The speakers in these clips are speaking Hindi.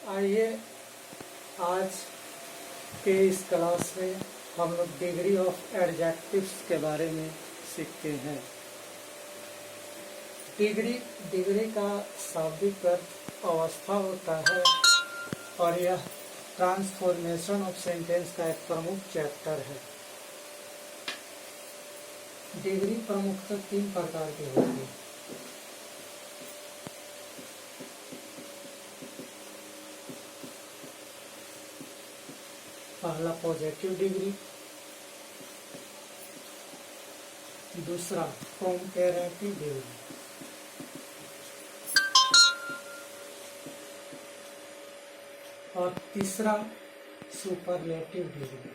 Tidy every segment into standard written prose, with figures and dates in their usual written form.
आइए आज के इस क्लास में हम लोग डिग्री ऑफ एडजेक्टिव्स के बारे में सीखते हैं। डिग्री का शाब्दिक अर्थ अवस्था होता है और यह ट्रांसफॉर्मेशन ऑफ सेंटेंस का एक प्रमुख चैप्टर है। डिग्री प्रमुखतः 3 प्रकार की होती है। पहला पॉजिटिव डिग्री, दूसरा कंपैरेटिव डिग्री, और तीसरा सुपरलेटिव डिग्री।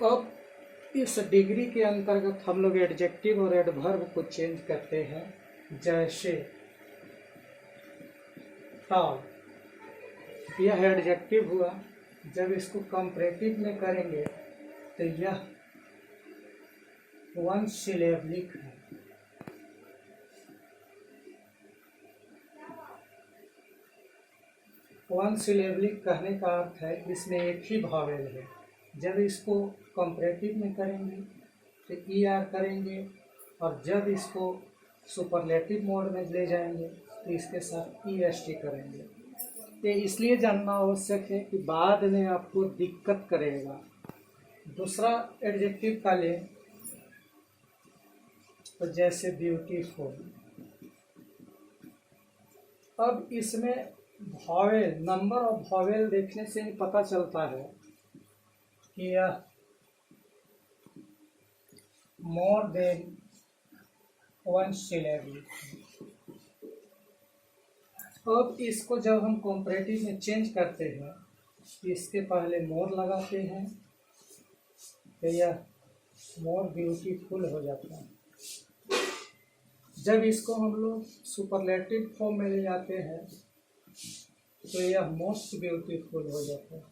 अब इस डिग्री के अंतर्गत हम लोग एडजेक्टिव और एडवर्ब को चेंज करते हैं। जैसे टॉल, यह एडजेक्टिव हुआ। जब इसको कंपैरेटिव में करेंगे तो यह वन सिलेबलिक है। वन सिलेबलिक कहने का अर्थ है इसमें एक ही वावेल है। जब इसको कंपैरेटिव में करेंगे तो ई आर करेंगे, और जब इसको सुपरलेटिव मोड में ले जाएंगे तो इसके साथ ई एस टी करेंगे। ये इसलिए जानना आवश्यक है कि बाद में आपको दिक्कत करेगा। दूसरा एडजेक्टिव का ले तो जैसे ब्यूटीफुल, अब इसमें वावेल, नंबर ऑफ वावेल देखने से ही पता चलता है कि यह मोर देन वन सिलेबल। अब इसको जब हम कंपैरेटिव में चेंज करते हैं, इसके पहले मोर लगाते हैं तो यह मोर ब्यूटीफुल हो जाता है। जब इसको हम लोग सुपरलेटिव फॉर्म में ले जाते हैं तो यह मोस्ट ब्यूटीफुल हो जाता है।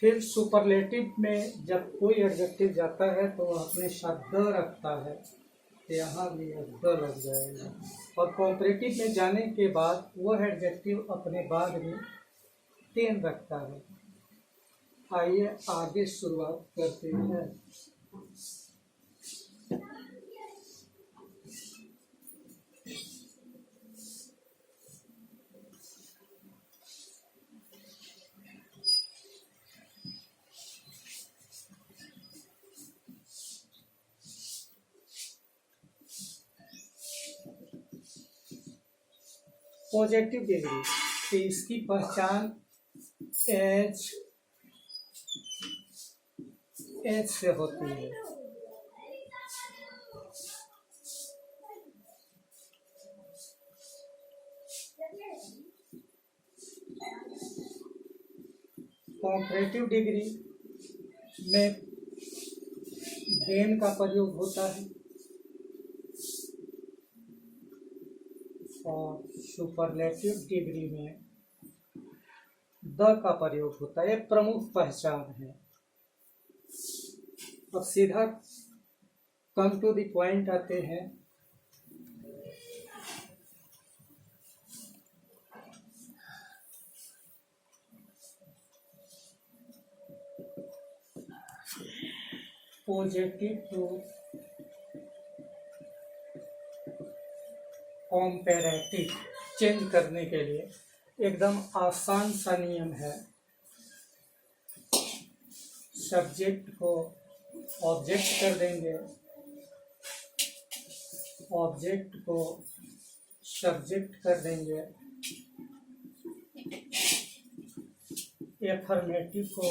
फिर सुपरलेटिव में जब कोई एडजेक्टिव जाता है तो वह अपने साथ द रखता है, तो यहाँ भी द लग जाएगा। और कंपैरेटिव में जाने के बाद वह एडजेक्टिव अपने बाद में टेन रखता है। आइए आगे शुरुआत करते हैं। पॉजिटिव डिग्री, तो इसकी पहचान एच से होती है। कंपैरेटिव डिग्री में देन का प्रयोग होता है और सुपरलेटिव डिग्री में द का प्रयोग होता है। एक प्रमुख पहचान है। अब सीधा कम टू द पॉइंट आते हैं। पॉजिटिव टू कंपैरेटिव चेंज करने के लिए एकदम आसान सा नियम है। सब्जेक्ट को ऑब्जेक्ट कर देंगे, ऑब्जेक्ट को सब्जेक्ट कर देंगे, एफर्मेटिव को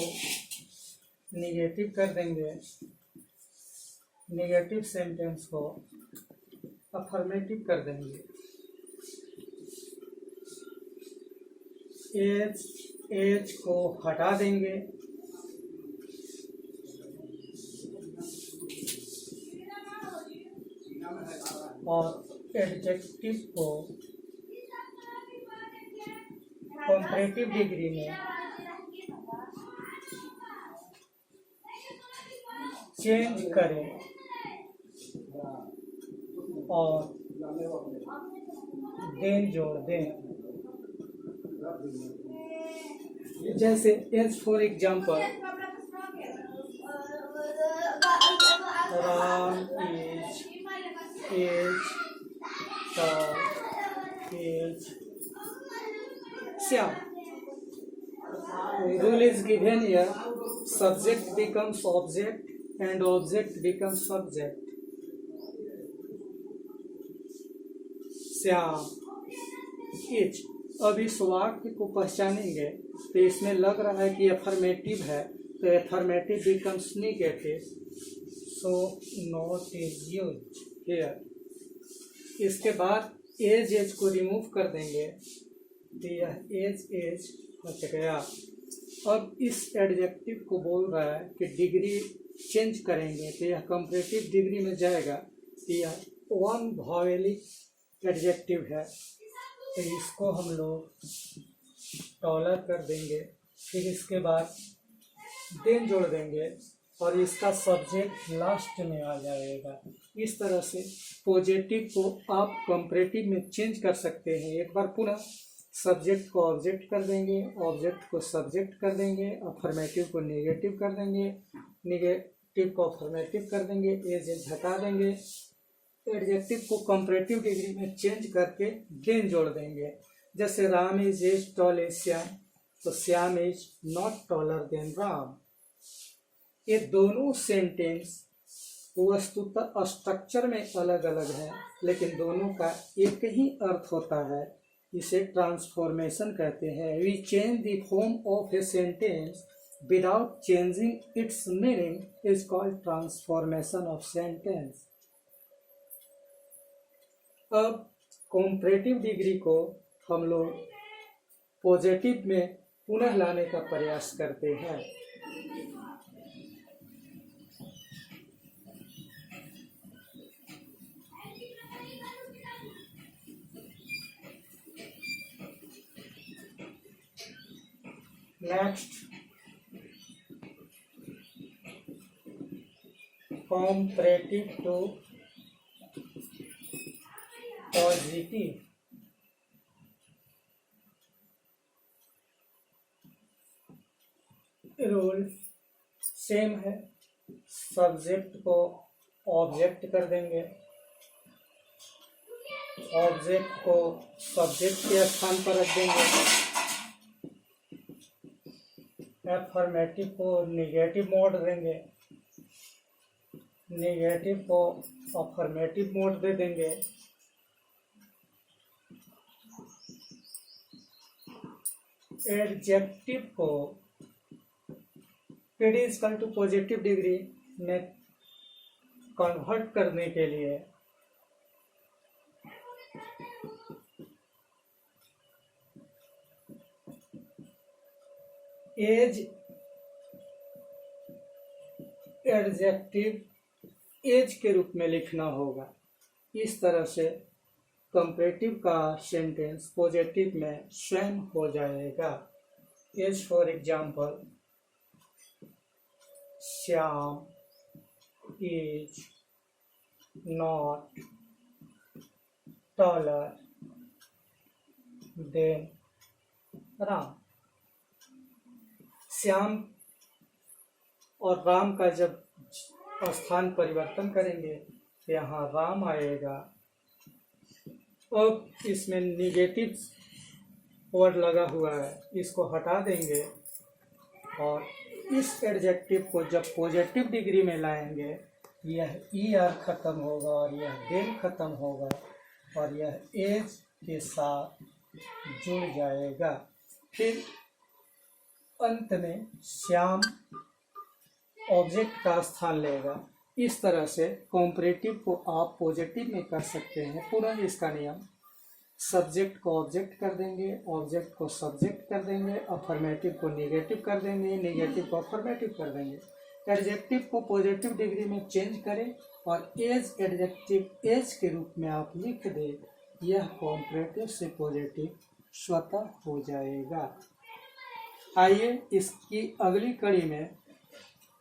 निगेटिव कर देंगे, निगेटिव सेंटेंस को अफर्मेटिव कर देंगे। एच को हटा देंगे, और एडजेक्टिव को कंपैरेटिव डिग्री में चेंज करें और देन जोड़ दें। जैसे as for example, Ram is tall is Shyam. Rule is given here, subject becomes object and object becomes subject. Shyam is. अब इस वाक्य को पहचानेंगे तो इसमें लग रहा है कि अफर्मेटिव है, तो affirmative becomes negative, so not is used here. इसके बाद एज को रिमूव कर देंगे तो यह एज हट गया। अब इस एडजेक्टिव को बोल रहा है कि डिग्री चेंज करेंगे तो यह कंपैरेटिव डिग्री में जाएगा, तो यह वन वॉवेलिक एडजेक्टिव है, तो इसको हम लोग टॉलर कर देंगे। फिर इसके बाद देन जोड़ देंगे और इसका सब्जेक्ट लास्ट में आ जाएगा। इस तरह से पॉजिटिव को आप कंपैरेटिव में चेंज कर सकते हैं। एक बार पुनः सब्जेक्ट को ऑब्जेक्ट कर देंगे, ऑब्जेक्ट को सब्जेक्ट कर देंगे, अफर्मेटिव को नेगेटिव कर देंगे, नेगेटिव को अफर्मेटिव कर देंगे, एज हटा देंगे, एडजेक्टिव को कंपैरेटिव डिग्री में चेंज करके देन जोड़ देंगे। जैसे Ram is as tall as Shyam, तो Shyam is not taller than Ram. ये दोनों सेंटेंस वस्तुतः स्ट्रक्चर में अलग अलग है, लेकिन दोनों का एक ही अर्थ होता है। इसे ट्रांसफॉर्मेशन कहते हैं। We change the form of a sentence without changing its meaning is called transformation of sentence. अब कंपैरेटिव डिग्री को हम लोग पॉजिटिव में पुनः लाने का प्रयास करते हैं। Next, comparative to positive. Rule same है, सब्जेक्ट को ऑब्जेक्ट कर देंगे, ऑब्जेक्ट को सब्जेक्ट के स्थान पर रख देंगे, एफर्मेटिव को नेगेटिव मोड देंगे, नेगेटिव को अफर्मेटिव मोड दे देंगे, एडजेक्टिव को PD equal to positive degree में कन्वर्ट करने के लिए एज एडजेक्टिव एज के रूप में लिखना होगा। इस तरह से कंपैरेटिव का सेंटेंस पॉजिटिव में स्वयं हो जाएगा। As for example, Shyam is not taller than Ram. Shyam और राम का जब स्थान परिवर्तन करेंगे तो यहाँ राम आएगा। अब इसमें निगेटिव वर्ड लगा हुआ है, इसको हटा देंगे और इस एडजेक्टिव को जब पॉजिटिव डिग्री में लाएंगे, यह ER खत्म होगा और यह देन खत्म होगा और यह एज के साथ जुड़ जाएगा। फिर अंत में श्याम ऑब्जेक्ट का स्थान लेगा। इस तरह से कंपैरेटिव को आप पॉजिटिव में कर सकते हैं। पुनः इसका नियम, सब्जेक्ट को ऑब्जेक्ट कर देंगे, ऑब्जेक्ट को सब्जेक्ट कर देंगे, अफर्मेटिव को नेगेटिव कर देंगे, नेगेटिव को अफर्मेटिव कर देंगे, एडजेक्टिव को पॉजिटिव डिग्री में चेंज करें और एज एडजेक्टिव एज के रूप में आप लिख दें। यह कंपैरेटिव से पॉजिटिव स्वतः हो जाएगा। आइए इसकी अगली कड़ी में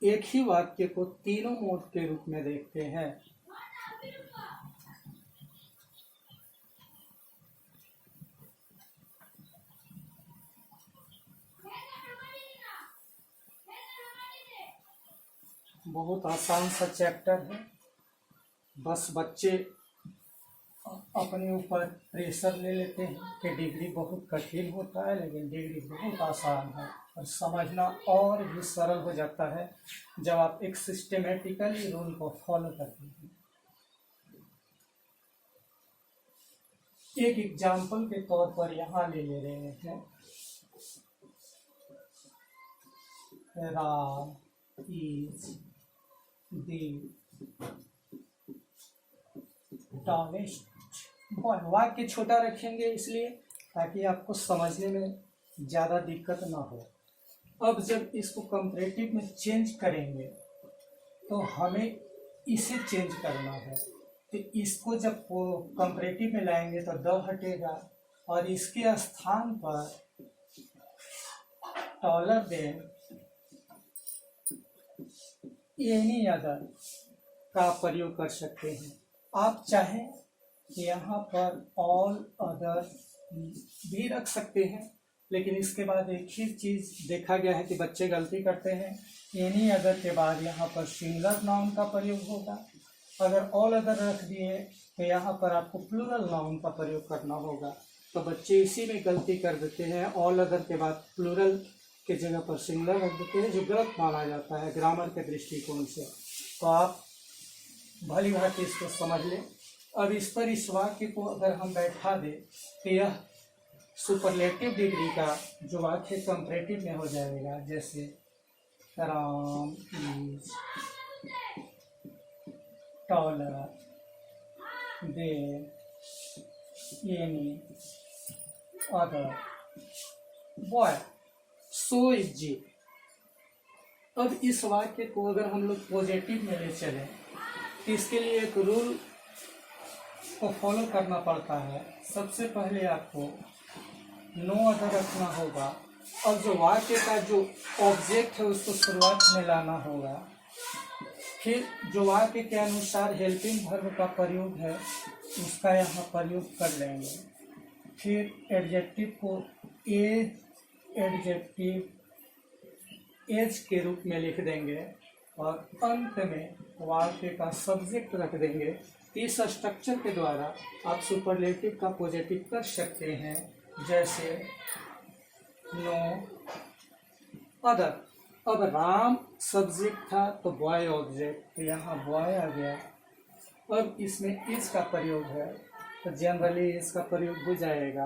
एक ही वाक्य को तीनों मोड के रूप में देखते हैं। बहुत आसान सा चैप्टर है, बस बच्चे अपने ऊपर प्रेशर ले लेते हैं कि डिग्री बहुत कठिन होता है, लेकिन डिग्री बहुत आसान है और समझना और भी सरल हो जाता है जब आप एक सिस्टेमेटिकली रूल को फॉलो करते हैं। एक एग्जाम्पल के तौर पर यहाँ ले रहे हैं, Ram is the tallest boy. वाक्य छोटा रखेंगे इसलिए ताकि आपको समझने में ज़्यादा दिक्कत ना हो। अब जब इसको कंपैरेटिव में चेंज करेंगे तो हमें इसे चेंज करना है, तो इसको जब वो कंपैरेटिव में लाएंगे तो द हटेगा और इसके स्थान पर टॉलर देन एनी अदर का प्रयोग कर सकते हैं। आप चाहें यहाँ पर ऑल अदर भी रख सकते हैं, लेकिन इसके बाद एक ही चीज़ देखा गया है कि बच्चे गलती करते हैं। एनी अदर के बाद यहाँ पर सिंगुलर नाउन का प्रयोग होगा। अगर ऑल अदर रख दिए तो यहाँ पर आपको प्लूरल नाउन का प्रयोग करना होगा, तो बच्चे इसी में गलती कर देते हैं। ऑल अदर के बाद प्लूरल के जगह पर सिंगुलर रख देते हैं, जो गलत माना जाता है ग्रामर के दृष्टिकोण से। तो आप भली भांति इसको समझ लें। अब इस पर इस वाक्य को अगर हम बैठा दें तो यह सुपरलेटिव डिग्री का जो वाक्य कंपैरेटिव में हो जाएगा, जैसे Ram is taller than any other boy, so is जी। अब इस वाक्य को अगर हम लोग पॉजिटिव में ले चलें तो इसके लिए एक रूल को फॉलो करना पड़ता है। सबसे पहले आपको नो अदर रखना होगा और जो वाक्य का जो ऑब्जेक्ट है उसको शुरुआत में लाना होगा। फिर जो वाक्य के अनुसार हेल्पिंग वर्ब का प्रयोग है उसका यहाँ प्रयोग कर लेंगे। फिर एडजेक्टिव को एडजेक्टिव एज के रूप में लिख देंगे और अंत में वाक्य का सब्जेक्ट रख देंगे। इस स्ट्रक्चर के द्वारा आप सुपरलेटिव का पॉजिटिव कर सकते हैं, जैसे नो अदर। अब राम सब्जेक्ट था तो बॉय ऑब्जेक्ट, तो यहाँ बॉय आ गया। अब इसमें इज का प्रयोग है तो जनरली इसका प्रयोग हो जाएगा।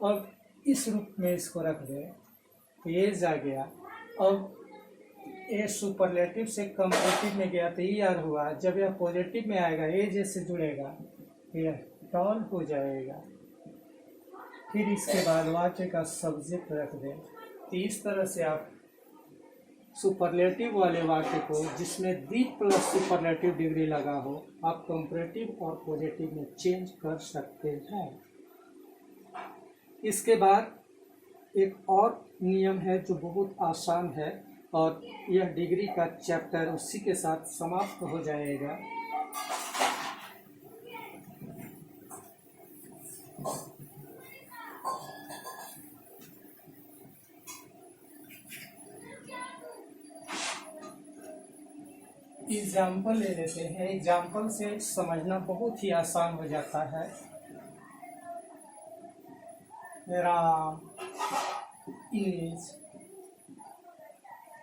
अब इस रूप में इसको रख दें तो एज आ गया। अब ए सुपरलेटिव से कंपैरेटिव में गया तो ई आर हुआ। जब यह पॉजिटिव में आएगा एज से जुड़ेगा तो यह टॉल हो जाएगा। फिर इसके बाद वाक्य का सब्जेक्ट रख दें। तो इस तरह से आप सुपरलेटिव वाले वाक्य को जिसमें दी प्लस सुपरलेटिव डिग्री लगा हो आप कंपैरेटिव और पॉजिटिव में चेंज कर सकते हैं। इसके बाद एक और नियम है जो बहुत आसान है और यह डिग्री का चैप्टर उसी के साथ समाप्त हो जाएगा। एग्जाम्पल ले लेते हैं। एग्जाम्पल से समझना बहुत ही आसान हो जाता है। Ram is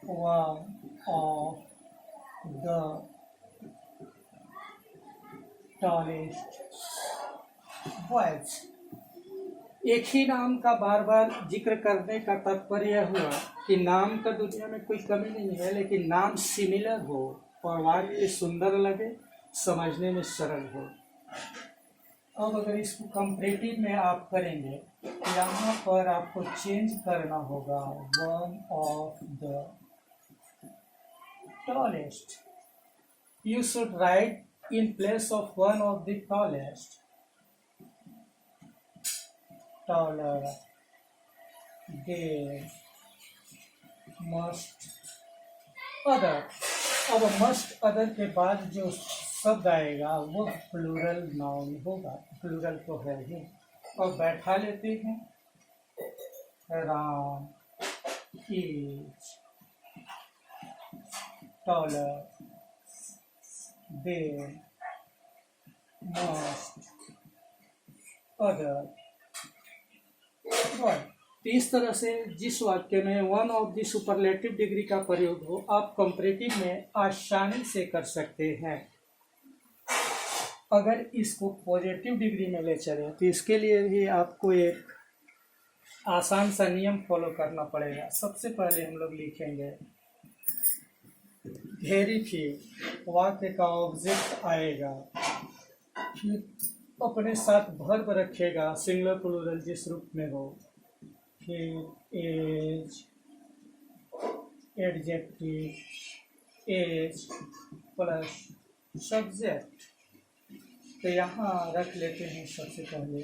one of the tallest boys। एक ही नाम का बार बार जिक्र करने का तात्पर्य हुआ कि नाम का दुनिया में कोई कमी नहीं है, लेकिन नाम सिमिलर हो और वाक्य सुंदर लगे, समझने में सरल हो। अब अगर इसको कंपैरेटिव में आप करेंगे तो यहाँ पर आपको चेंज करना होगा one of the tallest. You should write in place of one of the tallest. Taller. They must other. अब मस्ट अदर के बाद जो शब्द आएगा वो प्लूरल नाउन होगा, प्लूरल तो है ही। और बैठा लेते हैं, Ram is taller then must other word. तो इस तरह से जिस वाक्य में one of the superlative degree का प्रयोग हो, आप कंपैरेटिव में आसानी से कर सकते हैं। अगर इसको पॉजिटिव डिग्री में ले चले तो इसके लिए भी आपको एक आसान सा नियम फॉलो करना पड़ेगा। सबसे पहले हम लोग लिखेंगे वेरी फ्यू, वाक्य का ऑब्जेक्ट आएगा, फिर अपने साथ वर्ब रखेगा सिंगुलर प्लूरल जिस रूप में हो, फिर as adjective as plus subject. तो यहाँ रख लेते हैं सबसे पहले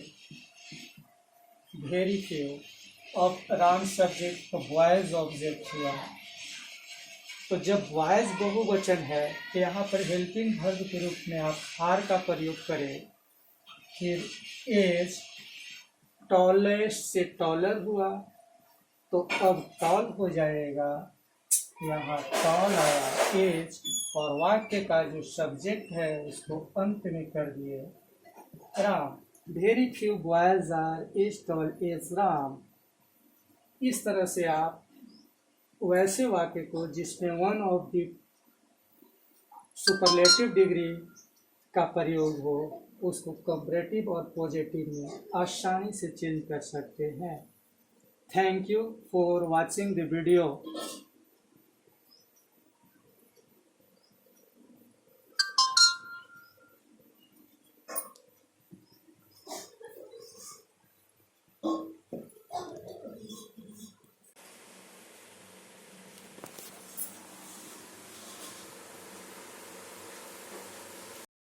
very few of Ram subject, तो बॉयज ऑब्जेक्ट हुआ। तो जब बॉयज बहुवचन है तो यहाँ पर हेल्पिंग वर्ब के रूप में आप आर का प्रयोग करें। फिर एज टॉलेस्ट से टॉलर हुआ, तो अब टॉल हो जाएगा, यहाँ टॉल आया एज, और वाक्य का जो सब्जेक्ट है उसको अंत में कर दिए Ram. Very few boys are as tall as Ram. इस तरह से आप वैसे वाक्य को जिसमें one of the superlative degree का प्रयोग हो उसको कंपैरेटिव और पॉजिटिव में आसानी से चेंज कर सकते हैं। Thank you for watching the video.